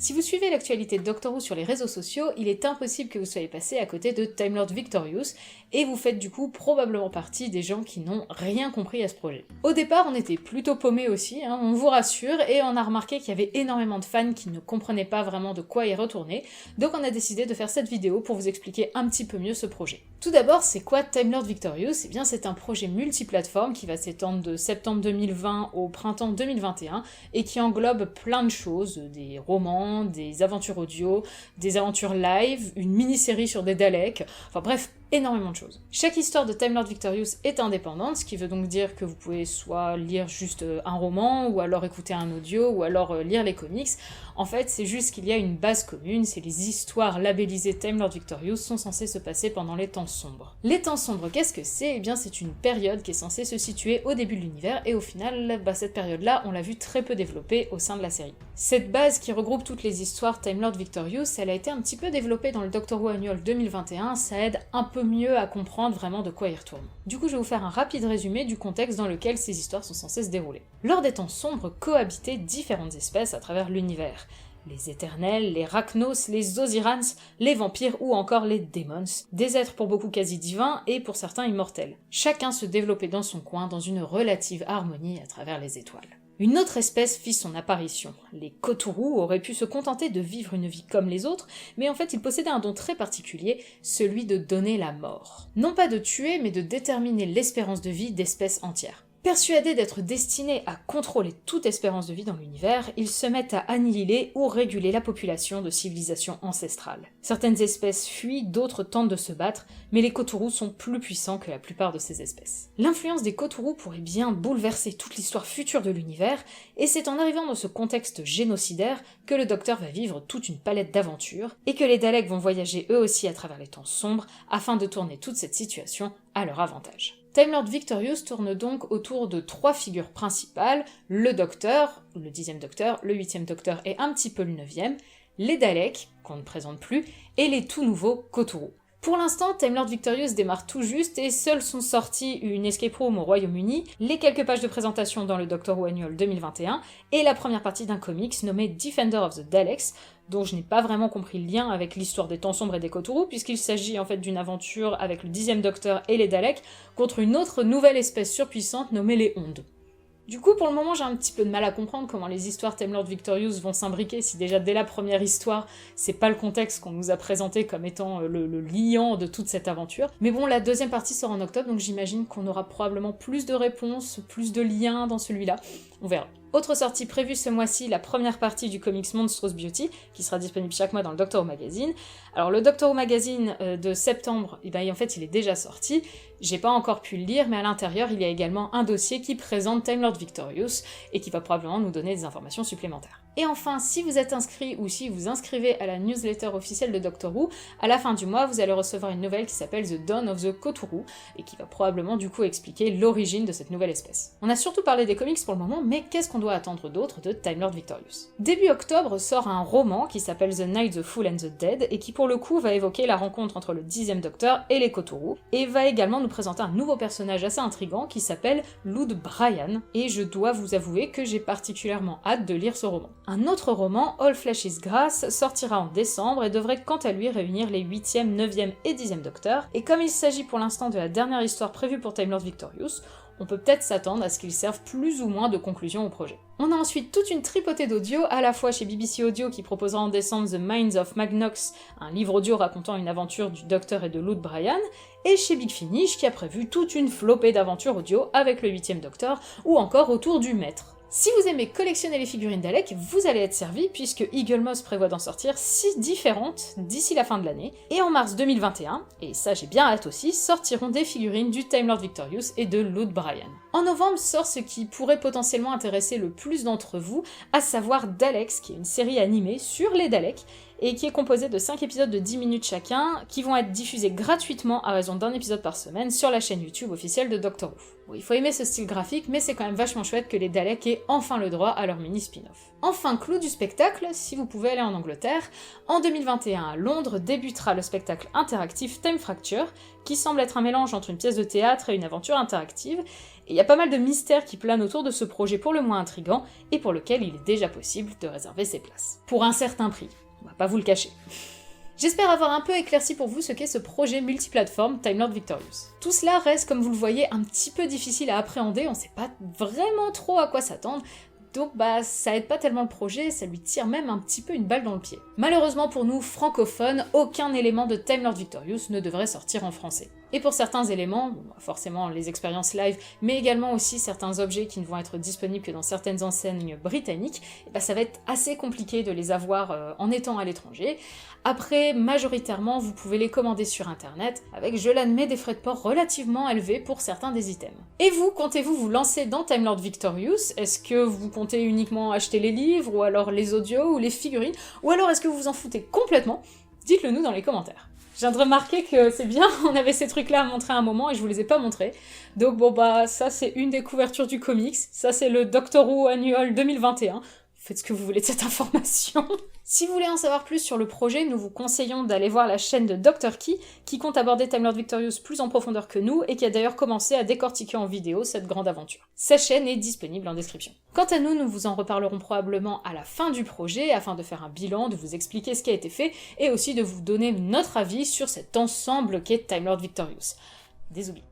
Si vous suivez l'actualité de Doctor Who sur les réseaux sociaux, il est impossible que vous soyez passé à côté de Time Lord Victorious, et vous faites du coup probablement partie des gens qui n'ont rien compris à ce projet. Au départ, on était plutôt paumés aussi, on vous rassure, et on a remarqué qu'il y avait énormément de fans qui ne comprenaient pas vraiment de quoi y retourner, donc on a décidé de faire cette vidéo pour vous expliquer un petit peu mieux ce projet. Tout d'abord, c'est quoi Time Lord Victorious? Eh bien, c'est un projet multiplateforme qui va s'étendre de septembre 2020 au printemps 2021, et qui englobe plein de choses, des romans, des aventures audio, des aventures live, une mini-série sur des Daleks, enfin bref, énormément de choses. Chaque histoire de Time Lord Victorious est indépendante, ce qui veut donc dire que vous pouvez soit lire juste un roman, ou alors écouter un audio, ou alors lire les comics. En fait, c'est juste qu'il y a une base commune, c'est les histoires labellisées Time Lord Victorious sont censées se passer pendant les temps sombres. Les temps sombres, qu'est-ce que c'est? Eh bien, c'est une période qui est censée se situer au début de l'univers, et au final, cette période-là, on l'a vu très peu développée au sein de la série. Cette base qui regroupe toutes les histoires Time Lord Victorious, elle a été un petit peu développée dans le Doctor Who Annual 2021, ça aide un peu mieux à comprendre vraiment de quoi il retourne. Du coup, je vais vous faire un rapide résumé du contexte dans lequel ces histoires sont censées se dérouler. Lors des temps sombres, cohabitaient différentes espèces à travers l'univers. Les éternels, les rachnos, les ozirans, les vampires ou encore les démons, des êtres pour beaucoup quasi divins et pour certains immortels. Chacun se développait dans son coin dans une relative harmonie à travers les étoiles. Une autre espèce fit son apparition. Les Cthulhu auraient pu se contenter de vivre une vie comme les autres, mais en fait ils possédaient un don très particulier, celui de donner la mort. Non pas de tuer, mais de déterminer l'espérance de vie d'espèces entières. Persuadés d'être destinés à contrôler toute espérance de vie dans l'univers, ils se mettent à annihiler ou réguler la population de civilisations ancestrales. Certaines espèces fuient, d'autres tentent de se battre, mais les Cthulhu sont plus puissants que la plupart de ces espèces. L'influence des Cthulhu pourrait bien bouleverser toute l'histoire future de l'univers, et c'est en arrivant dans ce contexte génocidaire que le Docteur va vivre toute une palette d'aventures, et que les Daleks vont voyager eux aussi à travers les temps sombres, afin de tourner toute cette situation à leur avantage. Time Lord Victorious tourne donc autour de 3 figures principales, le Docteur, le 10e Docteur, le 8e Docteur et un petit peu le 9e, les Daleks, qu'on ne présente plus, et les tout nouveaux Cthulhu. Pour l'instant, Time Lord Victorious démarre tout juste et seuls sont sortis une escape room au Royaume-Uni, les quelques pages de présentation dans le Doctor Who Annual 2021 et la première partie d'un comics nommé Defender of the Daleks, dont je n'ai pas vraiment compris le lien avec l'histoire des temps sombres et des Cthulhu, puisqu'il s'agit en fait d'une aventure avec le 10e Docteur et les Daleks contre une autre nouvelle espèce surpuissante nommée les Ondes. Du coup, pour le moment, j'ai un petit peu de mal à comprendre comment les histoires Time Lord Victorious vont s'imbriquer si déjà dès la première histoire, c'est pas le contexte qu'on nous a présenté comme étant le liant de toute cette aventure. Mais bon, la deuxième partie sort en octobre, donc j'imagine qu'on aura probablement plus de réponses, plus de liens dans celui-là. On verra. Autre sortie prévue ce mois-ci, la première partie du comics Monstrous Beauty, qui sera disponible chaque mois dans le Doctor Who Magazine. Alors le Doctor Who Magazine de septembre, en fait il est déjà sorti, j'ai pas encore pu le lire, mais à l'intérieur il y a également un dossier qui présente Time Lord Victorious, et qui va probablement nous donner des informations supplémentaires. Et enfin, si vous êtes inscrit ou si vous inscrivez à la newsletter officielle de Doctor Who, à la fin du mois vous allez recevoir une nouvelle qui s'appelle The Dawn of the Cthulhu, et qui va probablement du coup expliquer l'origine de cette nouvelle espèce. On a surtout parlé des comics pour le moment, mais qu'est-ce qu'on doit attendre d'autre de Time Lord Victorious? Début octobre sort un roman qui s'appelle The Night, the Fool and the Dead, et qui pour le coup va évoquer la rencontre entre le 10e Docteur et les Cthulhu, et va également nous présenter un nouveau personnage assez intriguant qui s'appelle Lud Bryan, et je dois vous avouer que j'ai particulièrement hâte de lire ce roman. Un autre roman, All Flesh is Grass, sortira en décembre et devrait quant à lui réunir les 8e, 9e et 10e Docteurs, et comme il s'agit pour l'instant de la dernière histoire prévue pour Time Lord Victorious, on peut peut-être s'attendre à ce qu'il serve plus ou moins de conclusion au projet. On a ensuite toute une tripotée d'audio, à la fois chez BBC Audio qui proposera en décembre The Minds of Magnox, un livre audio racontant une aventure du Docteur et de Lud Bryan, et chez Big Finish qui a prévu toute une flopée d'aventures audio avec le 8e Docteur, ou encore autour du Maître. Si vous aimez collectionner les figurines Dalek, vous allez être servi puisque Eagle Moss prévoit d'en sortir 6 différentes d'ici la fin de l'année, et en mars 2021, et ça j'ai bien hâte aussi, sortiront des figurines du Time Lord Victorious et de Lud Bryan. En novembre sort ce qui pourrait potentiellement intéresser le plus d'entre vous, à savoir Daleks, qui est une série animée sur les Daleks, et qui est composé de 5 épisodes de 10 minutes chacun, qui vont être diffusés gratuitement à raison d'un épisode par semaine sur la chaîne YouTube officielle de Doctor Who. Bon, il faut aimer ce style graphique, mais c'est quand même vachement chouette que les Daleks aient enfin le droit à leur mini spin-off. Enfin, clou du spectacle, si vous pouvez aller en Angleterre, en 2021 à Londres débutera le spectacle interactif Time Fracture, qui semble être un mélange entre une pièce de théâtre et une aventure interactive, et il y a pas mal de mystères qui planent autour de ce projet pour le moins intrigant, et pour lequel il est déjà possible de réserver ses places. Pour un certain prix, on va pas vous le cacher. J'espère avoir un peu éclairci pour vous ce qu'est ce projet multiplateforme Time Lord Victorious. Tout cela reste, comme vous le voyez, un petit peu difficile à appréhender, on sait pas vraiment trop à quoi s'attendre, donc ça aide pas tellement le projet, ça lui tire même un petit peu une balle dans le pied. Malheureusement pour nous francophones, aucun élément de Time Lord Victorious ne devrait sortir en français. Et pour certains éléments, forcément les expériences live, mais également aussi certains objets qui ne vont être disponibles que dans certaines enseignes britanniques, ça va être assez compliqué de les avoir en étant à l'étranger. Après, majoritairement, vous pouvez les commander sur internet, avec, je l'admets, des frais de port relativement élevés pour certains des items. Et vous, comptez-vous vous lancer dans Time Lord Victorious? Est-ce que vous comptez uniquement acheter les livres, ou alors les audios, ou les figurines, ou alors est-ce que vous vous en foutez complètement? Dites-le nous dans les commentaires. Je viens de remarquer que c'est bien, on avait ces trucs-là à montrer à un moment et je vous les ai pas montrés. Donc bon ça c'est une des couvertures du comics, ça c'est le Doctor Who Annual 2021. Faites ce que vous voulez de cette information. Si vous voulez en savoir plus sur le projet, nous vous conseillons d'aller voir la chaîne de Dr. Key, qui compte aborder Time Lord Victorious plus en profondeur que nous, et qui a d'ailleurs commencé à décortiquer en vidéo cette grande aventure. Sa chaîne est disponible en description. Quant à nous, nous vous en reparlerons probablement à la fin du projet, afin de faire un bilan, de vous expliquer ce qui a été fait, et aussi de vous donner notre avis sur cet ensemble qu'est Time Lord Victorious. Des oublis.